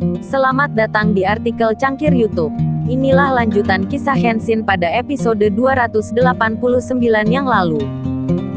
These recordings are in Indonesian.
Selamat datang di artikel Cangkir YouTube. Inilah lanjutan kisah Kenshin pada episode 289 yang lalu.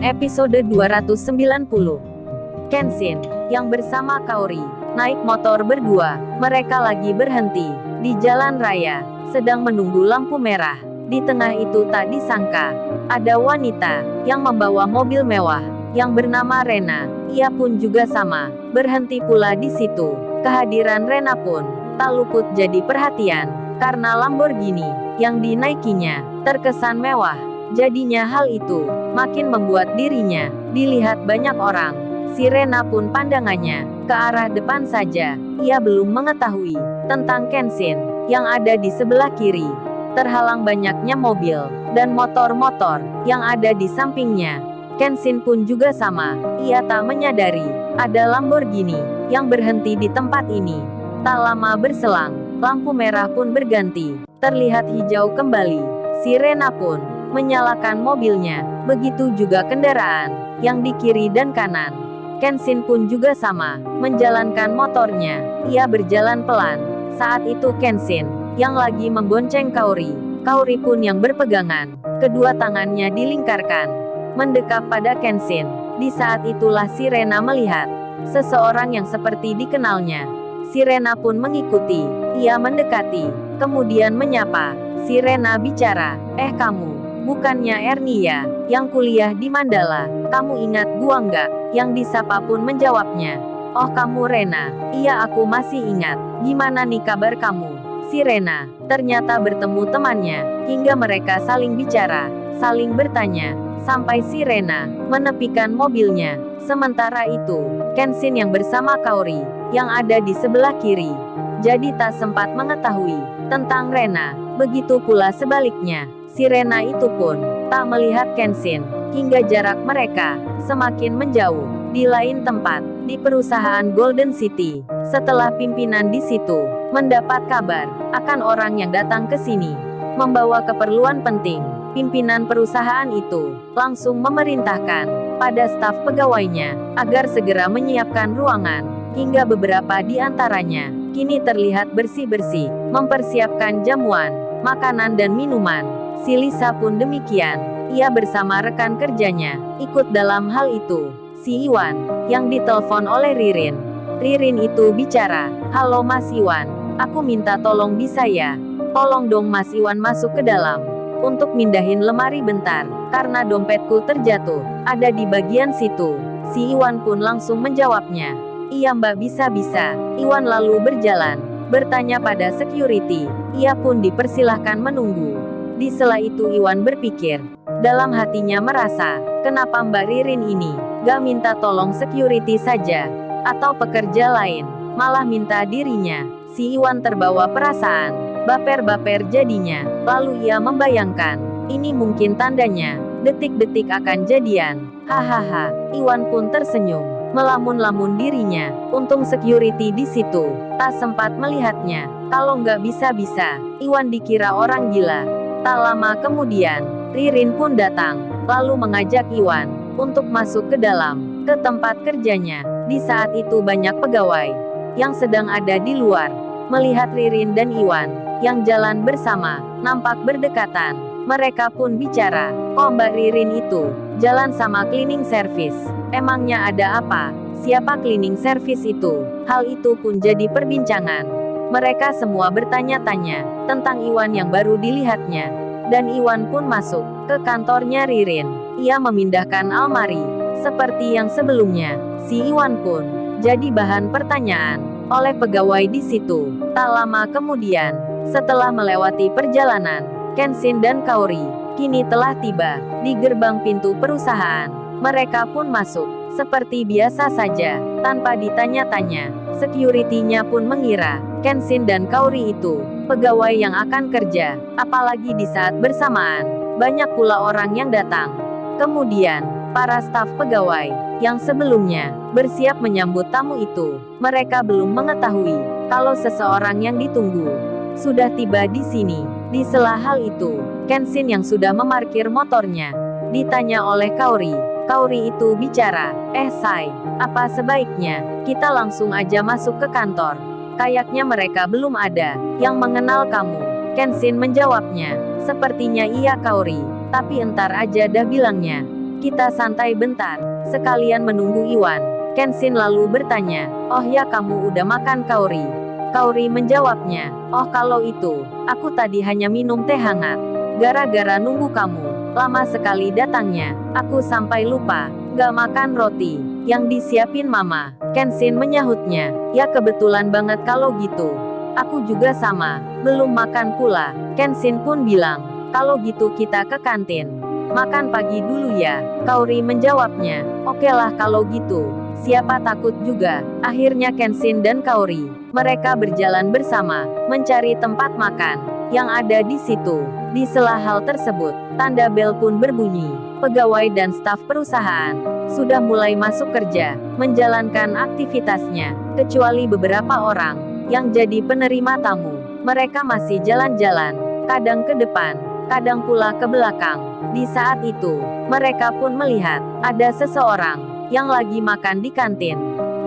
Episode 290. Kenshin, yang bersama Kaori, naik motor berdua. Mereka lagi berhenti di jalan raya, sedang menunggu lampu merah. Di tengah itu tak disangka, ada wanita yang membawa mobil mewah, yang bernama Rena. Ia pun juga sama, berhenti pula di situ. Kehadiran Rena pun tak luput jadi perhatian, karena Lamborghini yang dinaikinya terkesan mewah. Jadinya hal itu makin membuat dirinya dilihat banyak orang. Si Rena pun pandangannya ke arah depan saja. Ia belum mengetahui tentang Kenshin yang ada di sebelah kiri. Terhalang banyaknya mobil dan motor-motor yang ada di sampingnya. Kenshin pun juga sama. Ia tak menyadari ada Lamborghini yang berhenti di tempat ini. Tak lama berselang, lampu merah pun berganti. Terlihat hijau kembali. Si Rena pun menyalakan mobilnya. Begitu juga kendaraan yang di kiri dan kanan. Kenshin pun juga sama, menjalankan motornya. Ia berjalan pelan. Saat itu Kenshin yang lagi membonceng Kaori. Kaori pun yang berpegangan. Kedua tangannya dilingkarkan mendekap pada Kenshin. Di saat itulah si Rena melihat seseorang yang seperti dikenalnya. Si Rena pun mengikuti. Ia mendekati, kemudian menyapa. Si Rena bicara, kamu, bukannya Ernie ya, yang kuliah di Mandala? Kamu ingat gua nggak? Yang disapa pun menjawabnya, oh kamu Rena, iya aku masih ingat. Gimana nih kabar kamu? Si Rena ternyata bertemu temannya, hingga mereka saling bicara, saling bertanya, sampai si Rena menepikan mobilnya. Sementara itu, Kenshin yang bersama Kaori, yang ada di sebelah kiri, jadi tak sempat mengetahui tentang Rena. Begitu pula sebaliknya, si Rena itu pun tak melihat Kenshin, hingga jarak mereka semakin menjauh. Di lain tempat, di perusahaan Golden City, setelah pimpinan di situ mendapat kabar akan orang yang datang ke sini membawa keperluan penting, pimpinan perusahaan itu langsung memerintahkan pada staf pegawainya agar segera menyiapkan ruangan, hingga beberapa di antaranya kini terlihat bersih-bersih, mempersiapkan jamuan, makanan dan minuman. Si Lisa pun demikian. Ia bersama rekan kerjanya ikut dalam hal itu. Si Iwan yang ditelepon oleh Ririn. Ririn itu bicara, halo Mas Iwan, aku minta tolong bisa ya? Tolong dong Mas Iwan masuk ke dalam untuk mindahin lemari bentar, karena dompetku terjatuh ada di bagian situ. Si Iwan pun langsung menjawabnya, iya mbak, bisa-bisa. Iwan lalu berjalan bertanya pada security. Ia pun dipersilahkan menunggu. Di sela itu Iwan berpikir dalam hatinya, merasa, kenapa Mbak Ririn ini gak minta tolong security saja, atau pekerja lain, malah minta dirinya. Si Iwan terbawa perasaan, baper-baper jadinya. Lalu ia membayangkan, ini mungkin tandanya, detik-detik akan jadian. Hahaha, Iwan pun tersenyum, melamun-lamun dirinya. Untung security di situ tak sempat melihatnya. Kalau nggak bisa-bisa, Iwan dikira orang gila. Tak lama kemudian, Ririn pun datang, lalu mengajak Iwan untuk masuk ke dalam, ke tempat kerjanya. Di saat itu banyak pegawai yang sedang ada di luar, melihat Ririn dan Iwan yang jalan bersama, nampak berdekatan. Mereka pun bicara, kok Mbak Ririn itu jalan sama cleaning service? Emangnya ada apa? Siapa cleaning service itu? Hal itu pun jadi perbincangan. Mereka semua bertanya-tanya tentang Iwan yang baru dilihatnya. Dan Iwan pun masuk ke kantornya Ririn. Ia memindahkan almari seperti yang sebelumnya. Si Iwan pun jadi bahan pertanyaan oleh pegawai di situ. Tak lama kemudian, setelah melewati perjalanan, Kenshin dan Kaori kini telah tiba di gerbang pintu perusahaan. Mereka pun masuk seperti biasa saja, tanpa ditanya-tanya. Security-nya pun mengira Kenshin dan Kaori itu pegawai yang akan kerja, apalagi di saat bersamaan banyak pula orang yang datang. Kemudian, para staf pegawai yang sebelumnya bersiap menyambut tamu itu, mereka belum mengetahui kalau seseorang yang ditunggu sudah tiba di sini. Di sela hal itu, Kenshin yang sudah memarkir motornya ditanya oleh Kaori. Kaori itu bicara, Sai, apa sebaiknya kita langsung aja masuk ke kantor? Kayaknya mereka belum ada yang mengenal kamu. Kenshin menjawabnya. Sepertinya iya Kaori. Tapi entar aja dah bilangnya. Kita santai bentar. Sekalian menunggu Iwan. Kenshin lalu bertanya. Oh ya kamu udah makan Kaori? Kaori menjawabnya. Oh kalau itu, aku tadi hanya minum teh hangat. Gara-gara nunggu kamu. Lama sekali datangnya. Aku sampai lupa. Gak makan roti yang disiapin mama. Kenshin menyahutnya. Ya kebetulan banget kalau gitu. Aku juga sama. Belum makan pula. Kenshin pun bilang. Kalau gitu kita ke kantin. Makan pagi dulu ya. Kaori menjawabnya. Oke lah kalau gitu. Siapa takut juga. Akhirnya Kenshin dan Kaori. Mereka berjalan bersama. Mencari tempat makan. Yang ada di situ. Di sela hal tersebut. Tanda bel pun berbunyi. Pegawai dan staf perusahaan sudah mulai masuk kerja, menjalankan aktivitasnya, kecuali beberapa orang yang jadi penerima tamu. Mereka masih jalan-jalan, kadang ke depan, kadang pula ke belakang. Di saat itu, mereka pun melihat ada seseorang yang lagi makan di kantin.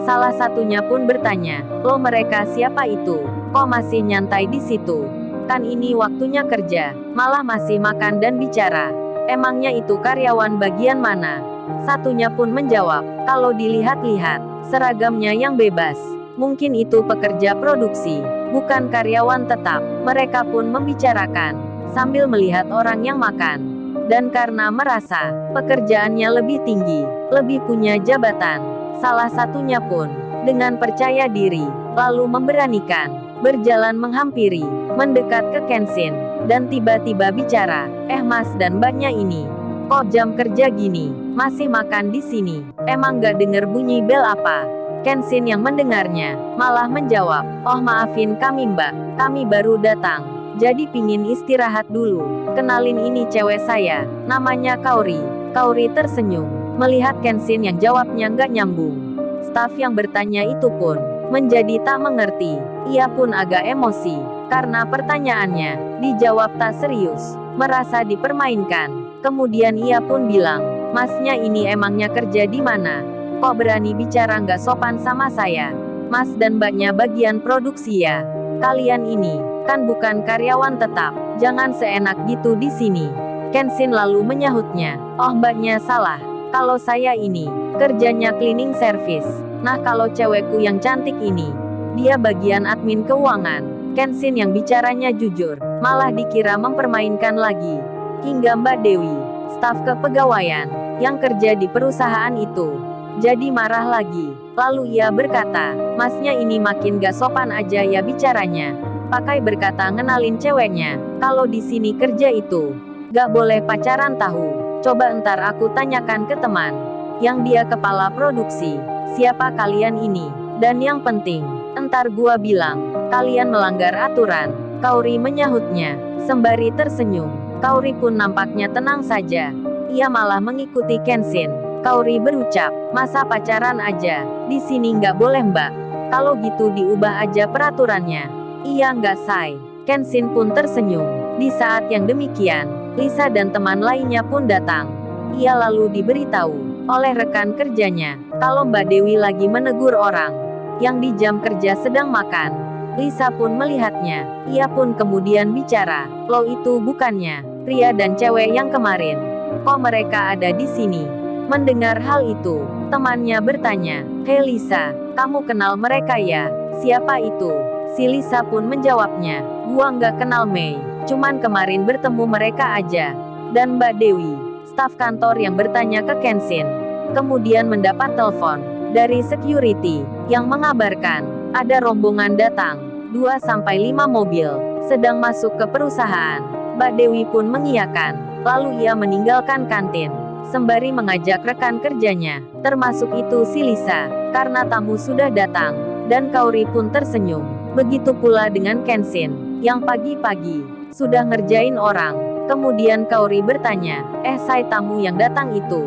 Salah satunya pun bertanya, "Lo mereka siapa itu? Kok masih nyantai di situ? Kan ini waktunya kerja, malah masih makan dan bicara. Emangnya itu karyawan bagian mana?" Satunya pun menjawab, "Kalau dilihat-lihat, seragamnya yang bebas. Mungkin itu pekerja produksi, bukan karyawan tetap." Mereka pun membicarakan, sambil melihat orang yang makan. Dan karena merasa, pekerjaannya lebih tinggi, lebih punya jabatan. Salah satunya pun, dengan percaya diri, lalu memberanikan, berjalan menghampiri, mendekat ke Kenshin, dan tiba-tiba bicara, Mas dan mbaknya ini. Kok jam kerja gini, masih makan di sini? Emang gak denger bunyi bel apa?" Kenshin yang mendengarnya, malah menjawab, "Oh maafin kami mbak, kami baru datang. Jadi pingin istirahat dulu. Kenalin ini cewek saya, namanya Kaori." Kaori tersenyum, melihat Kenshin yang jawabnya gak nyambung. Staf yang bertanya itu pun, menjadi tak mengerti. Ia pun agak emosi, karena pertanyaannya, dijawab tak serius, merasa dipermainkan. Kemudian ia pun bilang, "Masnya ini emangnya kerja di mana? Kok berani bicara nggak sopan sama saya? Mas dan mbaknya bagian produksi ya? Kalian ini, kan bukan karyawan tetap, jangan seenak gitu di sini." Kenshin lalu menyahutnya, "Oh mbaknya salah, kalau saya ini, kerjanya cleaning service. Nah kalau cewekku yang cantik ini, dia bagian admin keuangan." Kenshin yang bicaranya jujur, malah dikira mempermainkan lagi. Hingga Mbak Dewi, staf kepegawaian, yang kerja di perusahaan itu, jadi marah lagi. Lalu ia berkata, "Masnya ini makin gak sopan aja ya bicaranya. Pakai berkata ngenalin ceweknya. Kalau di sini kerja itu, gak boleh pacaran tahu. Coba entar aku tanyakan ke teman, yang dia kepala produksi, siapa kalian ini. Dan yang penting, entar gua bilang, kalian melanggar aturan." Kaori menyahutnya, sembari tersenyum. Kaori pun nampaknya tenang saja. Ia malah mengikuti Kenshin. Kaori berucap, "Masa pacaran aja, di sini nggak boleh mbak. Kalau gitu diubah aja peraturannya." Ia nggak say. Kenshin pun tersenyum. Di saat yang demikian, Lisa dan teman lainnya pun datang. Ia lalu diberitahu oleh rekan kerjanya, kalau Mbak Dewi lagi menegur orang yang di jam kerja sedang makan. Lisa pun melihatnya. Ia pun kemudian bicara, "Lo itu bukannya pria dan cewek yang kemarin. Kok mereka ada di sini?" Mendengar hal itu, temannya bertanya, "Hei Lisa, kamu kenal mereka ya?" "Siapa itu?" Si Lisa pun menjawabnya, "Gua nggak kenal Mei, cuman kemarin bertemu mereka aja." Dan Mbak Dewi, staf kantor yang bertanya ke Kenshin, kemudian mendapat telepon dari security yang mengabarkan ada rombongan datang, 2-5 mobil, sedang masuk ke perusahaan. Mbak Dewi pun mengiyakan, lalu ia meninggalkan kantin, sembari mengajak rekan kerjanya, termasuk itu si Lisa, karena tamu sudah datang, dan Kaori pun tersenyum. Begitu pula dengan Kenshin, yang pagi-pagi, sudah ngerjain orang. Kemudian Kaori bertanya, "Say tamu yang datang itu,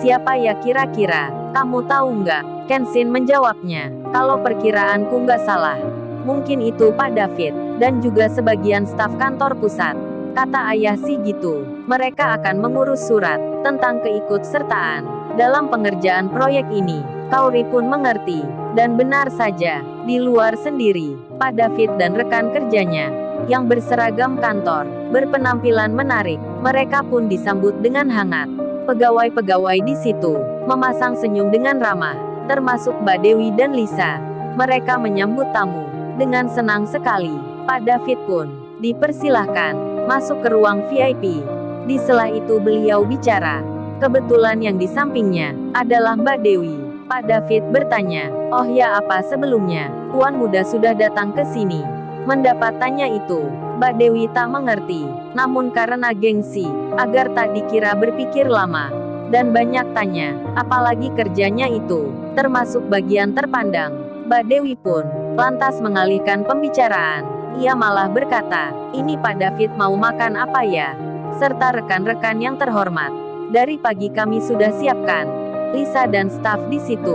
siapa ya kira-kira? Kamu tahu nggak?" Kenshin menjawabnya, "Kalau perkiraanku nggak salah, mungkin itu Pak David, dan juga sebagian staf kantor pusat. Kata ayah sih gitu, mereka akan mengurus surat tentang keikutsertaan dalam pengerjaan proyek ini." Kaori pun mengerti, Dan benar saja, di luar sendiri, Pak David dan rekan kerjanya, yang berseragam kantor, berpenampilan menarik, mereka pun disambut dengan hangat. Pegawai-pegawai di situ, memasang senyum dengan ramah, termasuk Mbak Dewi dan Lisa. Mereka menyambut tamu, dengan senang sekali. Pak David pun, dipersilahkan, masuk ke ruang VIP. Di sela itu beliau bicara. Kebetulan yang di sampingnya, adalah Mbak Dewi. Pak David bertanya, "Oh ya, apa sebelumnya, Tuan Muda sudah datang ke sini?" Mendapat tanya itu, Mbak Dewi tak mengerti, namun karena gengsi, agar tak dikira berpikir lama, dan banyak tanya, apalagi kerjanya itu, termasuk bagian terpandang, Mbak Dewi pun, lantas mengalihkan pembicaraan. Ia malah berkata, "Ini Pak David mau makan apa ya? Serta rekan-rekan yang terhormat. Dari pagi kami sudah siapkan." Lisa dan staf di situ,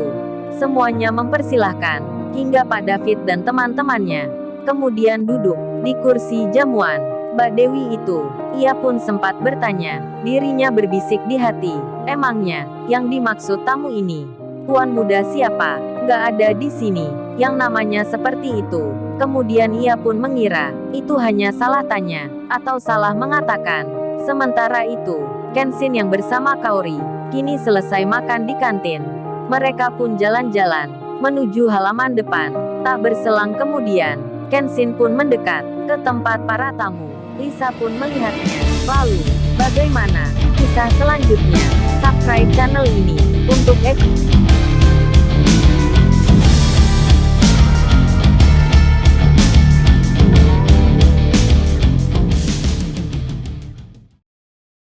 semuanya mempersilahkan, hingga Pak David dan teman-temannya, kemudian duduk, di kursi jamuan. Mbak Dewi itu, ia pun sempat bertanya, dirinya berbisik di hati, emangnya, yang dimaksud tamu ini, Tuan Muda siapa? Nggak ada di sini, yang namanya seperti itu. Kemudian ia pun mengira, itu hanya salah tanya, atau salah mengatakan. Sementara itu, Kenshin yang bersama Kaori, kini selesai makan di kantin. Mereka pun jalan-jalan, menuju halaman depan. Tak berselang kemudian, Kenshin pun mendekat, ke tempat para tamu. Lisa pun melihatnya. Lalu, bagaimana kisah selanjutnya? Subscribe channel ini, untuk episode